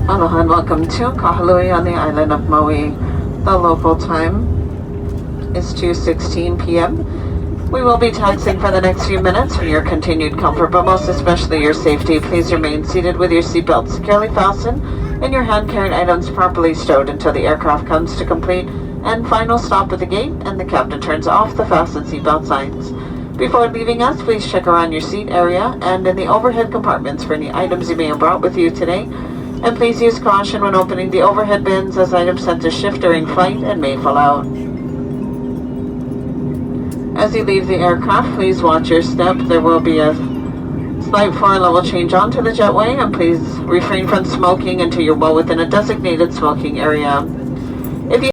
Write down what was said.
Aloha and welcome to Kahului on the island of Maui. The local time is 2:16 p.m. We will be taxiing for the next few minutes. For your continued comfort, but most especially your safety, please remain seated with your seatbelt securely fastened and your hand-carried items properly stowed until the aircraft comes to complete and final stop at the gate and the captain turns off the fasten seatbelt signs. Before leaving us, please check around your seat area and in the overhead compartments for any items you may have brought with you today. And please use caution when opening the overhead bins as items tend to shift during flight and may fall out. As you leave the aircraft, please watch your step. There will be a slight floor level change onto the jetway, and please refrain from smoking until you're well within a designated smoking area.